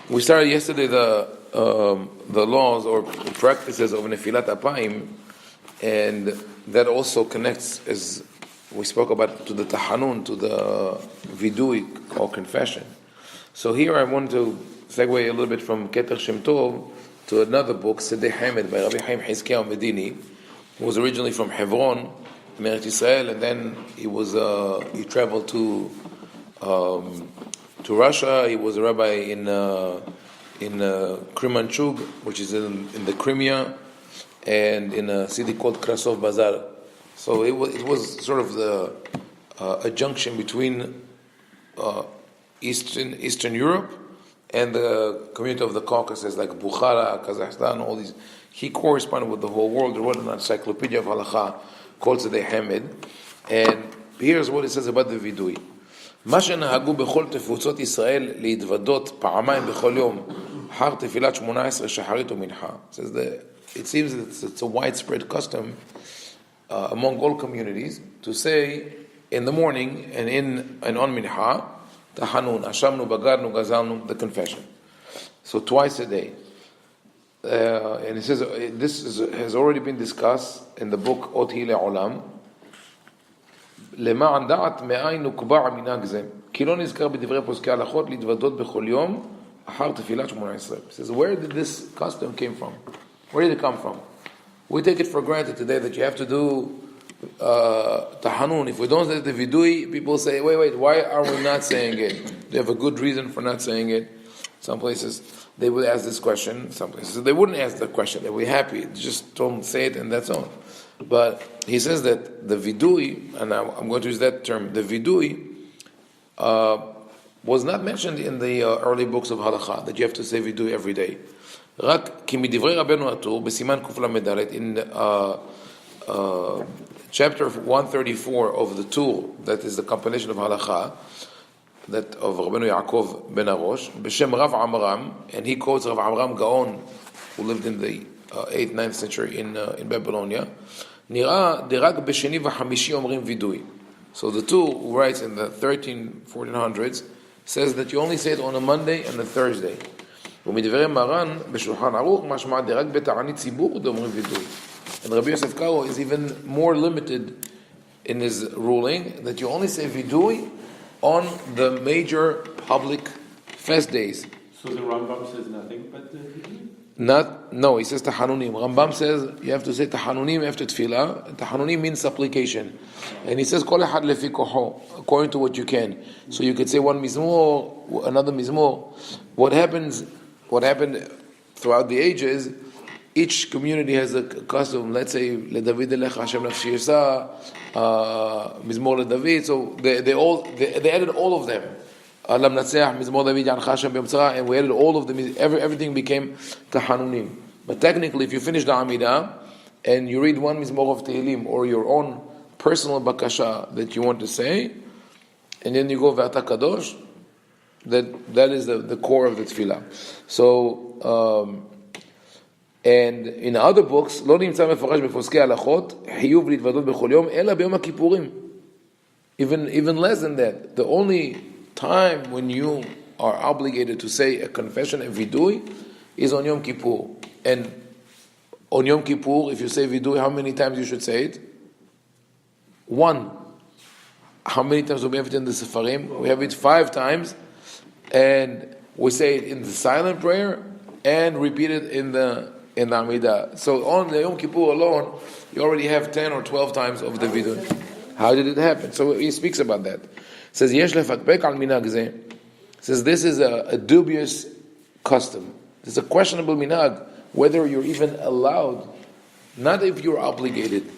We started yesterday the laws or practices of Nefilat Apayim, and that also connects, as we spoke about, to the Tahanun, to the Vidui or confession. So here I want to segue a little bit from keter-shemtov to another book, Sedei Hamed by Rabbi Haim Ovadia, who was originally from Hebron, Eretz Israel, and then he traveled to Russia. He was a rabbi in Kremenchug, which is in the Crimea, and in a city called Krasov Bazar. So it was sort of a junction between Eastern Europe and the community of the Caucasus, like Bukhara, Kazakhstan, all these. He corresponded with the whole world. He wrote an encyclopedia of halacha called Sedei Hamed, and here's what it says about the vidui. מה שנהגו בכל תפוצות ישראל להתוודות פעמיים בכל יום אחר תפילת 18 שחרית ומנחה. It seems that it's a widespread custom among all communities to say in the morning and on mincha tahanun, ashamnu, bagadnu, gazalnu, the confession. So twice a day. And it says has already been discussed in the book Ot Hi Le'olam. למען דעת מאין נוקבע מנהג זה כי לא נזכר בדברי פוסקי הלכות להתוודות בכל יום אחר תפילת 18. It says, where did this custom came from? Where did it come from? We take it for granted today that you have to do tahanun. If we don't say the vidui, people say, wait, why are we not saying it? They have a good reason for not saying it. Some places they would ask this question, some places they wouldn't ask the question. They would be happy, just don't say it and that's all. But he says that the vidui, and I'm going to use that term, the vidui was not mentioned in the early books of halacha, that you have to say vidui every day. רק כי מדברי רבנו הטור, בסימן קל"ד, in chapter 134 of the Tur, that is the compilation of halacha, that of Rabbeinu Yaakov ben Arosh, b'shem Rav Amram, and he quotes Rav Amram Gaon, who lived in the 8th, 9th century in Babylonia. נראה דרק בשני וחמישי אומרים וידוי. So the two who writes in the 1400s says that you only say it on a Monday and a Thursday. ומדברי מרן בשולחן ערוך משמע דרק בתענית ציבור דאומרים וידוי. And Rabbi Yosef Karo is even more limited in his ruling that you only say vidui on the major public fest days. So the Rambam says nothing but vidui? No, he says tahanunim. Rambam says you have to say tahanunim after tefillah. Tahanunim means supplication, and he says kol echad lefi koho, according to what you can. So you could say one mizmor, another mizmor. What happened throughout the ages? Each community has a custom. Let's say leDavid elecha Hashem nafshi yisa, mizmor leDavid. So they added all of them. Alam Natseach, Mizmor David, Yan Chashem B'Yomtzara, and we added all of them. Everything became Tahanunim. But technically, if you finish the Amidah and you read one Mizmor of Tehillim or your own personal bakasha that you want to say, and then you go V'ata Kadosh, that is the core of the Tefillah. So, and in other books, לא נמצא מפורש בפוסקי הלכות, חיוב להתוודות בכל יום, אלא ביום הכיפורים. Even less than that. The only time when you are obligated to say a confession and vidui is on Yom Kippur. And on Yom Kippur, if you say vidui, how many times you should say it? One. How many times do we have it in the Sepharim? We have it 5 times, and we say it in the silent prayer and repeat it in the Amidah. So on the Yom Kippur alone, you already have 10 or 12 times of the vidui. How did it happen? So he speaks about that. Says yesh lefakbek al minhag zeh. Says this is a dubious custom. It's a questionable minhag whether you're even allowed, not if you're obligated,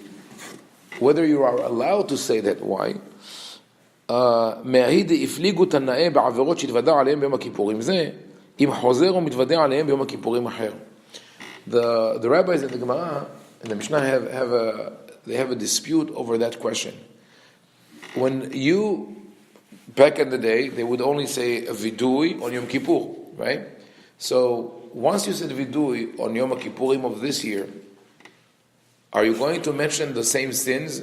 whether you are allowed to say that. Why? מההיד הפליגו תנאי בעבירות שהתוודע עליהם ביום הכיפורים זה אם חוזר ומתוודע עליהם ביום הכיפורים אחר. The rabbis in the Gemara and the Mishnah have a dispute over that question. When you back in the day, they would only say a vidui on Yom Kippur, right? So once you said vidui on Yom Kippurim of this year, are you going to mention the same sins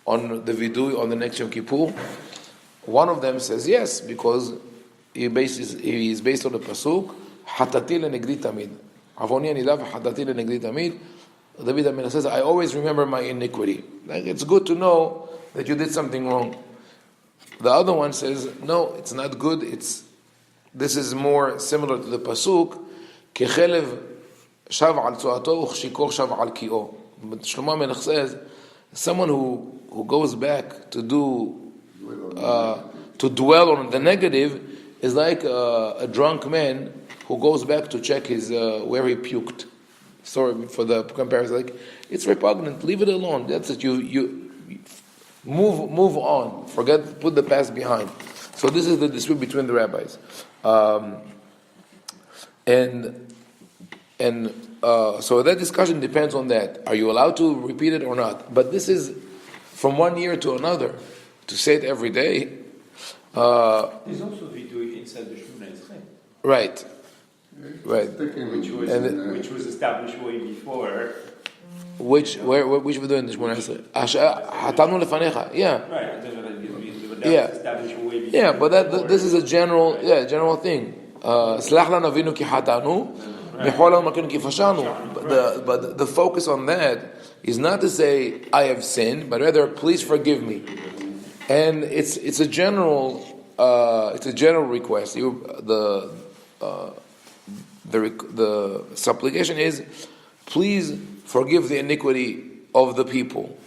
on the vidui on the next Yom Kippur? One of them says yes, because he's based on the pasuk, Hatati lenegdi tamid. Avoni ani lav hatati lenegdi tamid. David HaMelech says, I always remember my iniquity. Like, it's good to know that you did something wrong. The other one says, no, it's not good. This is more similar to the pasuk, Kechelev shav al tzuato uchshikor shav al ki'o. But Shlomo HaMelech says, someone who goes back to dwell on the negative is like a drunk man who goes back to check his where he puked. Sorry for the comparison. Like, it's repugnant. Leave it alone. That's it. You move on. Forget. Put the past behind. So this is the dispute between the rabbis, so that discussion depends on that. Are you allowed to repeat it or not? But this is from one year to another. To say it every day. There's also vidui inside the Shemona Esrei. Right. Right. Which was established way before. Which we do in the Shemona Esrei? Hatanu lefanecha. Yeah. Right. Yeah. Established way before. Yeah, but this is a general thing. Slach lanu avinu ki hatanu, mechol lanu makenu ki fashanu. But the focus on that is not to say I have sinned, but rather please forgive me. And it's a general request. The supplication is, please forgive the iniquity of the people,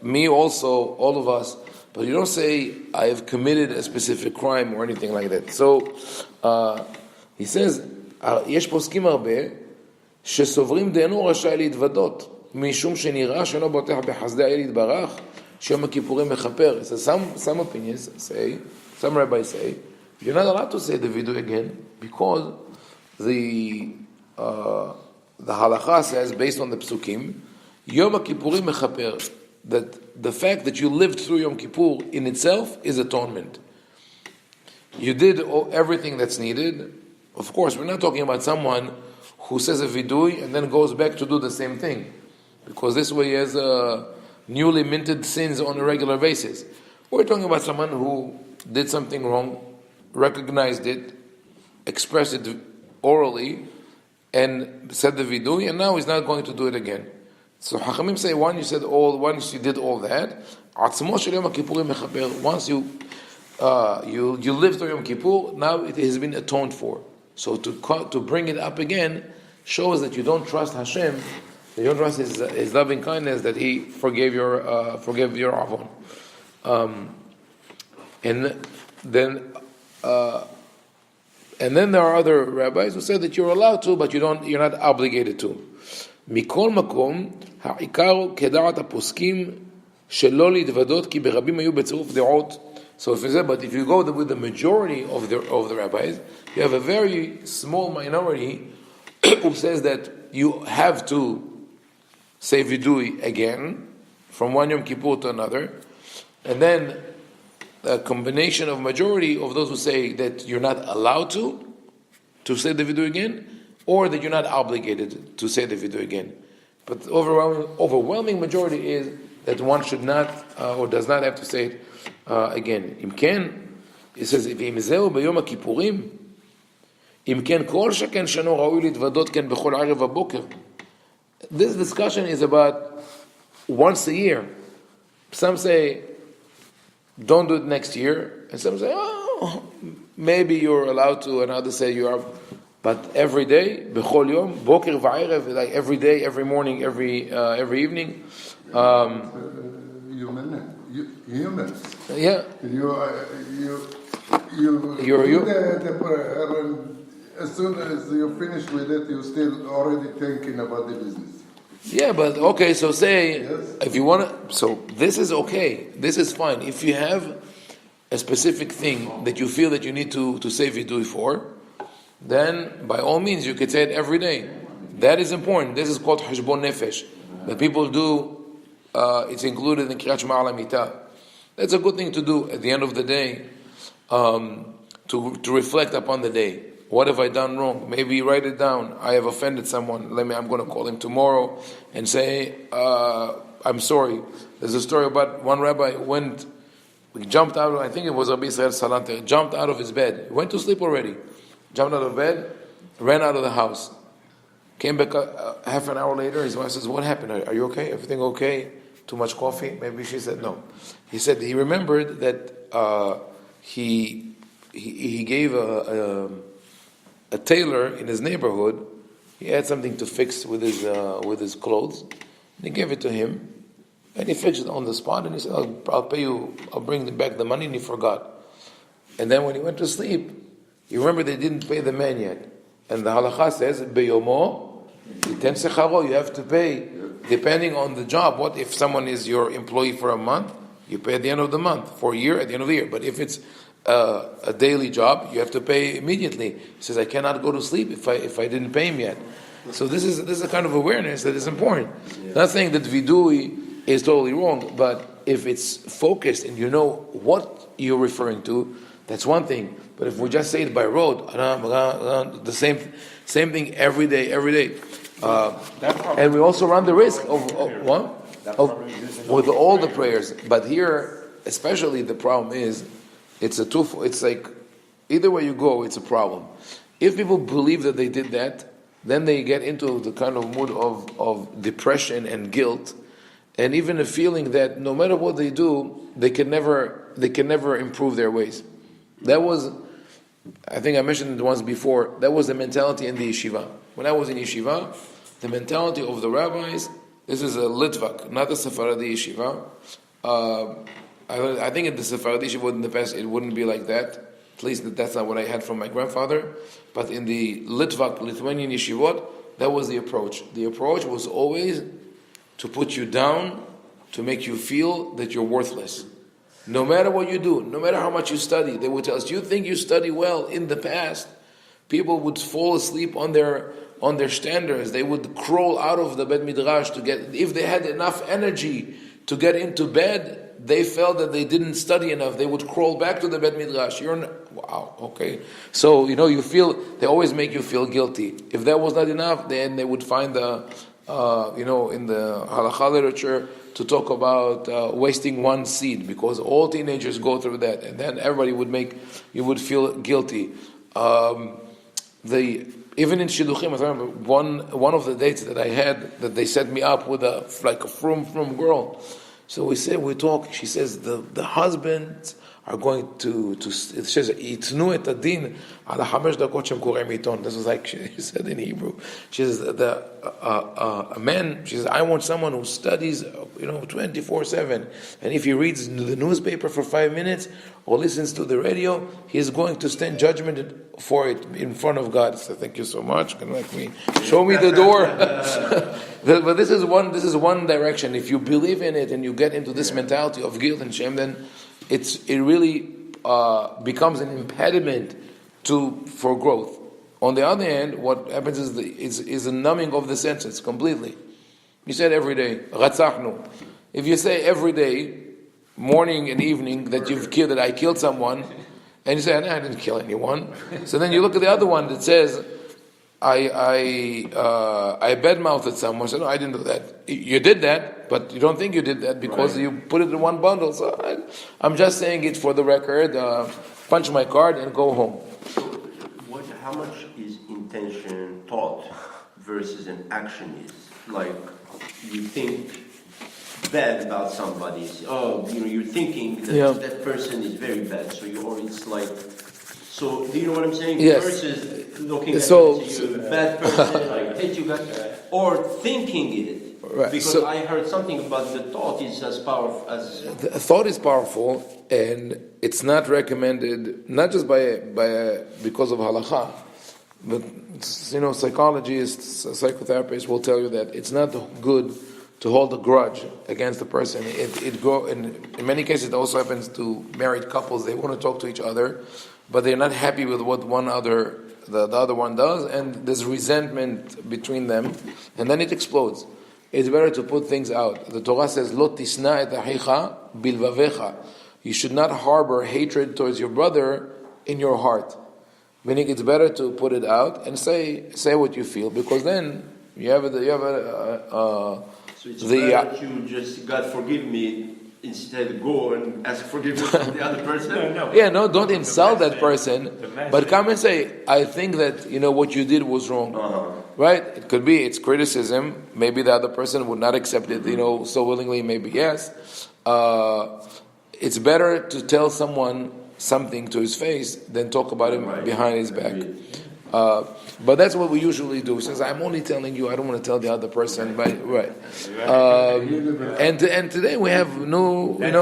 me also, all of us. But you don't say I have committed a specific crime or anything like that. So he says, יש פוסקים הרבה שסוברים דאינו רשאי להתוודות משום שנראה שאינו בוטח בחסדי האל יתברך שיום הכיפורים מכפר. So some opinions say, some rabbis say, you're not allowed to say the vidui again because the halacha says, based on the psukim, Yom HaKippurim mechaper, that the fact that you lived through Yom Kippur in itself is atonement. You did everything that's needed. Of course, we're not talking about someone who says a vidui and then goes back to do the same thing, because this way he has newly minted sins on a regular basis. We're talking about someone who did something wrong, recognized it, expressed it orally, and said the vidui, and now he's not going to do it again. So Hachamim say, once you did all that, once you lived through Yom Kippur, now it has been atoned for. So to bring it up again shows that you don't trust Hashem, that you don't trust His loving kindness, that He forgave your avon. And then there are other rabbis who say that you're allowed to, but you're not obligated to. מכל מקום, העיקר כדעת הפוסקים שלא להתוודות כי ברבים היו בצירוף דעות. So but if you go with the majority of the rabbis, you have a very small minority who says that you have to say vidui again from one Yom Kippur to another, and then a combination of majority of those who say that you're not allowed to say the vidui again, or that you're not obligated to say the vidui again. But the overwhelming majority is that one should not or does not have to say it again. Im ken, it says, ואם זהו ביום הכיפורים, אם כן כל שכן שאינו ראוי להתוודות כן בכל ערב הבוקר. This discussion is about once a year. Some say, don't do it next year, and some say, maybe you're allowed to, and others say you are. But every day, bechol yom, boker va'erev, like every day, every morning, every evening. Humans. Yeah. You do the prayer, and as soon as you finish with it, you're still already thinking about the business. Yeah, but okay, so say, yes. If you want to, so this is okay, this is fine. If you have a specific thing that you feel that you need to say vidui for, then by all means you could say it every day. That is important. This is called hashbon nefesh. That people do, it's included in Kriyat Shema al Hamitah. That's a good thing to do at the end of the day, to reflect upon the day. What have I done wrong? Maybe write it down. I have offended someone. I'm going to call him tomorrow and say, I'm sorry. There's a story about one rabbi jumped out. I think it was Rabbi Israel Salante. Jumped out of his bed. He went to sleep already. Jumped out of bed, ran out of the house. Came back half an hour later. His wife says, "What happened? Are you okay? Everything okay? Too much coffee?" Maybe she said no. He said he remembered that he gave a tailor in his neighborhood. He had something to fix with his clothes. And he gave it to him, and he fixed it on the spot. And he said, "I'll pay you. I'll bring back the money." And he forgot. And then when he went to sleep, he remembered they didn't pay the man yet. And the halakha says, "Beyomo yiten secharo." You have to pay depending on the job. What if someone is your employee for a month? You pay at the end of the month. For a year, at the end of the year. But if it's a daily job, you have to pay immediately. He says, "I cannot go to sleep if I didn't pay him yet." So this is a kind of awareness that is important. Not saying that vidui is totally wrong, but if it's focused and you know what you're referring to, that's one thing. But if we just say it by rote, the same thing every day, and we also run the risk of with all the prayers. But here, especially, the problem is it's like either way you go, it's a problem. If people believe that they did that, then they get into the kind of mood of depression and guilt, and even a feeling that no matter what they do, they can never improve their ways. That was, I think I mentioned it once before, that was the mentality in the yeshiva. When I was in yeshiva, the mentality of the rabbis, this is a Litvak, not a Sephardi yeshiva. I think in the Sephardi yeshiva in the past, it wouldn't be like that. At least that's not what I had from my grandfather. But in the Lithuanian yeshivot, that was the approach. The approach was always to put you down, to make you feel that you're worthless. No matter what you do, no matter how much you study, they would tell us, "You think you study well?" In the past, people would fall asleep on their standards. They would crawl out of the bed midrash to get, if they had enough energy to get into bed, they felt that they didn't study enough. They would crawl back to the bed midrash. Wow, okay. So, you feel, they always make you feel guilty. If that was not enough, then they would find in the halakha literature to talk about wasting one seed, because all teenagers go through that, and then everybody you would feel guilty. Even in Shidduchim, I remember one of the dates that I had, that they set me up with a frum girl. So we talk. She says the husbands are going to it says itnu et adin ala 5 dakot shem korem iton. This was like she said in Hebrew. She says a man. She says, I want someone who studies 24/7, and if he reads the newspaper for 5 minutes or listens to the radio, he is going to stand judgment for it in front of God. So thank you so much. Can like me show me the door. But this is one direction. If you believe in it and you get into this mentality of guilt and shame, then it really becomes an impediment for growth. On the other hand, what happens is a numbing of the senses completely. You said every day, ratzachnu. If you say every day, morning and evening, that I killed someone, and you say, no, I didn't kill anyone. So then you look at the other one that says, I badmouthed someone. So no, I didn't do that. You did that, but you don't think you did that because you put it in one bundle. So I'm just saying it for the record. Punch my card and go home. How much is intention thought versus an action is? Like you think bad about somebody. You're thinking that that person is very bad. So it's like. So, do you know what I'm saying? Yes. Versus looking at you're a bad person, I hate you guys, or thinking it. Right. Because I heard something about the thought is as powerful as... The thought is powerful, and it's not recommended, not just because of halakha, but, psychologists, psychotherapists will tell you that it's not good to hold a grudge against the person. In many cases, it also happens to married couples. They want to talk to each other, but they're not happy with what the other one does, and there's resentment between them, and then it explodes. It's better to put things out. The Torah says, "Lo tisna et achicha bilvavecha." You should not harbor hatred towards your brother in your heart. Meaning, it's better to put it out and say what you feel, because then you have So it's better that you just, God forgive me, instead go and ask forgiveness from the other person? No, don't insult that person, but come and say, I think that, what you did was wrong. Right? It could be, it's criticism. Maybe the other person would not accept it, so willingly, maybe yes. It's better to tell someone something to his face than talk about him behind his back. But that's what we usually do. Since I'm only telling you, I don't want to tell the other person. But and today we have no, right.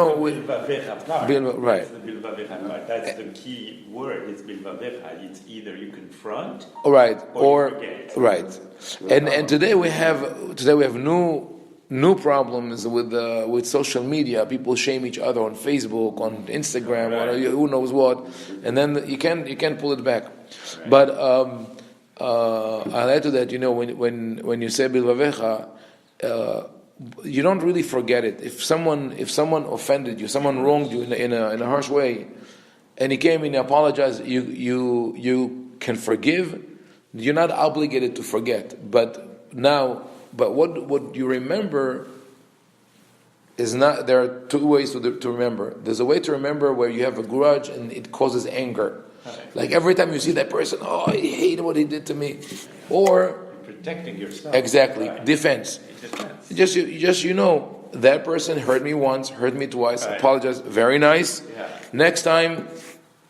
That's the key word. It's bilvavecha. It's either you confront, or you forget. Right. And today we have new problems with social media. People shame each other on Facebook, on Instagram, or who knows what, and then you can't pull it back. Right. But I'll add to that. When you say bilvavecha, you don't really forget it. If someone offended you, someone wronged you in a harsh way, and he came and he apologized, you can forgive. You're not obligated to forget, but what you remember is not. There are two ways to remember. There's a way to remember where you have a grudge and it causes anger. Like every time you see that person, I hate what he did to me. Or protecting yourself. Exactly. Right. Defense. Just that person hurt me once, hurt me twice, apologize. Very nice. Yeah. Next time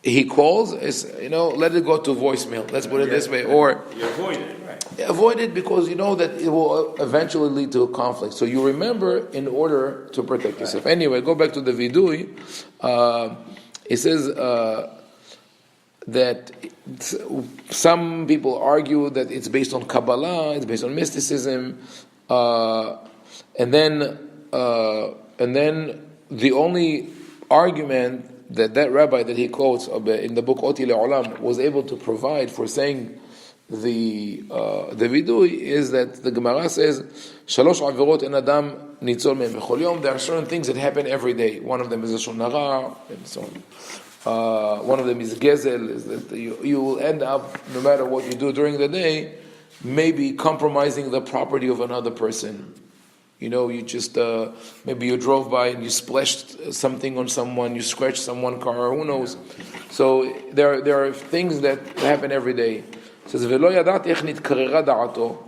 he calls, let it go to voicemail. Let's put it this way. Or you avoid it. Avoid it because you know that it will eventually lead to a conflict. So you remember in order to protect yourself. Anyway, go back to the vidui. It says that some people argue that it's based on Kabbalah, it's based on mysticism, and then the only argument that rabbi that he quotes in the book Oti Le'olam was able to provide for saying the vidui is that the Gemara says Shalosh avirot en adam nitzol mehem bechol yom. There are certain things that happen every day. One of them is a lashon hara and so on. One of them is gezel, is that you will end up, no matter what you do during the day, maybe compromising the property of another person. You just maybe you drove by and you splashed something on someone, you scratched someone's car, who knows. So there are things that happen every day. It says, "V'lo yadati ech nitkarera da'ato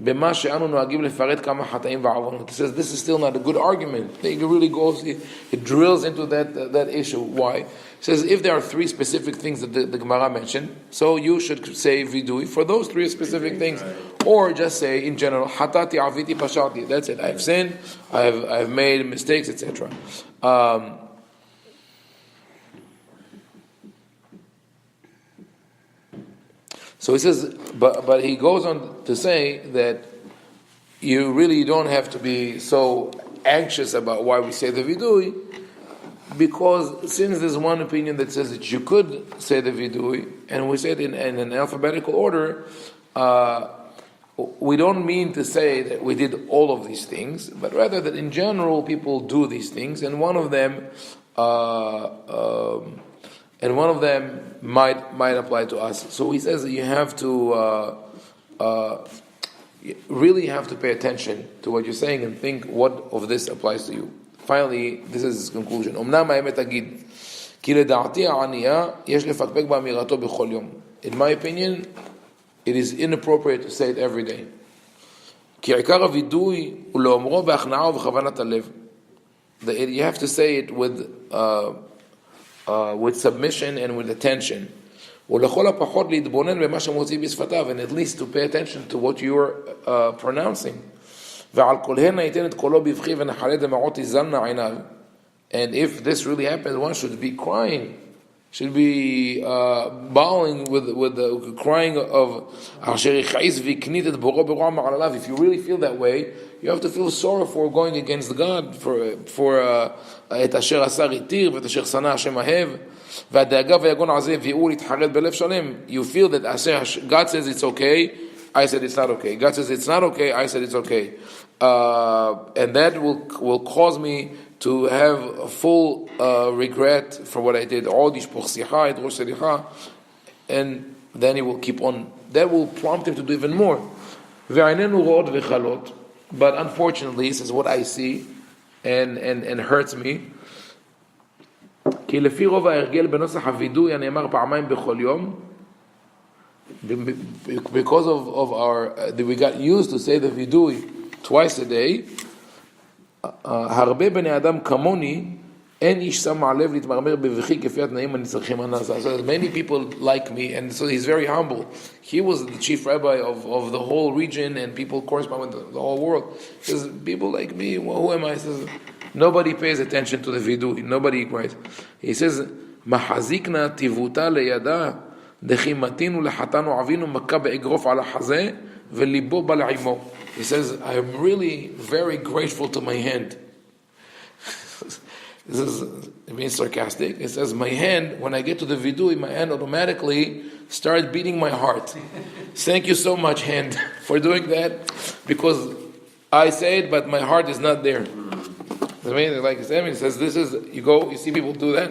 b'ma she'anu noagim lefaret kama chataim va'avonot." It says this is still not a good argument. It really goes, it drills into that issue. Why? It says if there are three specific things that the Gemara mentioned, so you should say vidui for those three specific things, or just say in general hatati aviti pashati. That's it. I have sinned. I have made mistakes, etc. So he says, but he goes on to say that you really don't have to be so anxious about why we say the vidui, because since there's one opinion that says that you could say the vidui, and we say it in an alphabetical order, we don't mean to say that we did all of these things, but rather that in general people do these things, and one of them might apply to us. So he says that you have to really have to pay attention to what you're saying and think what of this applies to you. Finally, this is his conclusion. In my opinion, it is inappropriate to say it every day. You have to say it with submission and with attention. And at least to pay attention to what you are pronouncing. And if this really happens, one should be crying, should be bawling with the crying of if you really feel that way, you have to feel sorrow for going against God, for את אשר עשה התיר ואת אשר שנא השם אהב והדאגה והיגון עזב והוא להתחרט בלב שלם. You feel that God says it's okay, I said it's not okay. God says it's not okay, I said it's okay. And that will cause me to have a full regret for what I did. And then he will keep on. That will prompt him to do even more. But unfortunately, he says, what I see, and hurts me. כי לפי רוב ההרגל בנוסח הווידוי הנאמר פעמיים בכל יום, because of our we got used to say the vidui twice a day, הרבה בני אדם כמוני אין איש שם עליו להתמרמר בבכי כפי התנאים הנצרכים הנעשה. So many people like me, and so he's very humble. He was the chief rabbi of the whole region, and people correspond with the whole world. He says, people like me, well, who am I? He says, nobody pays attention to the vidui, nobody cries. He says, מחזיקנה תיבותה לידה דכי מתינו לחתנו עבינו מכה באגרוף על החזה וליבו בא לעימו. He says, I am really very grateful to my hand. This is being sarcastic. It says, my hand, when I get to the vidui, my hand automatically starts beating my heart. Thank you so much, hand, for doing that, because I say it, but my heart is not there. I mean, like it says, this is, you go, you see people do that.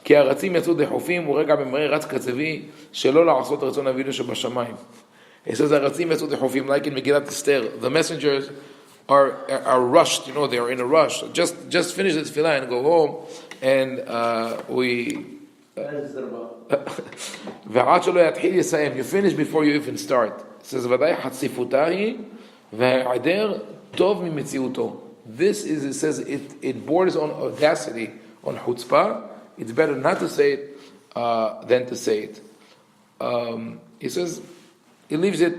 כי הרצים יצאו דחופים ורגע במראה רץ קצבי שלא לעשות רצון אבינו שבשמיים. It says, הרצים יצאו דחופים, like in Megillat Esther, the messengers are rushed, they are in a rush. Just finish the tefillah and go home, and ועד שלא יתחיל יסיים, you finish before you even start. It says, ודאי חציפותה היא והעדר טוב ממציאותו. This is, it says, it borders on audacity, on chutzpah. It's better not to say it than to say it. He says, he leaves it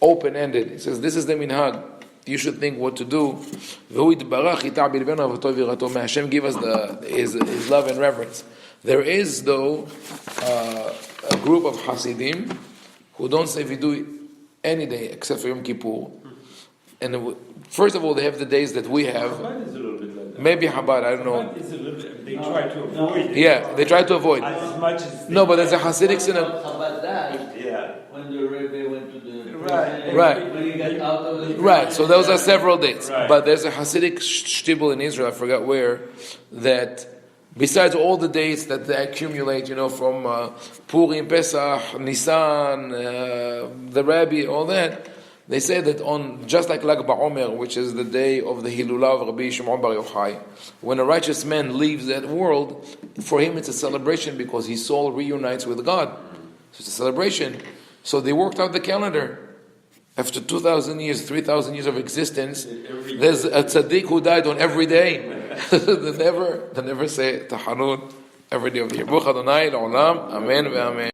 open-ended. He says, this is the minhag. You should think what to do. May Hashem give us his love and reverence. There is, though, a group of Hasidim who don't say vidui any day except for Yom Kippur. And first of all, they have the days that we have. Chabad is a little bit like that. Maybe Chabad, I don't know. Chabad is a little bit, they try to avoid it. Yeah, they try to avoid. As much as No, but there's a Hasidic synagogue. Chabad died. Yeah. When the Rebbe went to the Right. When he got out of the Right, so those are several dates. Right. But there's a Hasidic shtibel in Israel, I forgot where, that besides all the dates that they accumulate, from Purim, Pesach, Nisan, the Rabbi, all that, they say that on, just like Lag BaOmer, which is the day of the Hilulah of Rabbi Shimon Bar Yochai, when a righteous man leaves that world, for him it's a celebration because his soul reunites with God. So it's a celebration. So they worked out the calendar. After 2,000 years, 3,000 years of existence, there's a tzaddik who died on every day. they never say Tahanun every day of the year. Baruch Adonai L'olam, Amen ve'amen.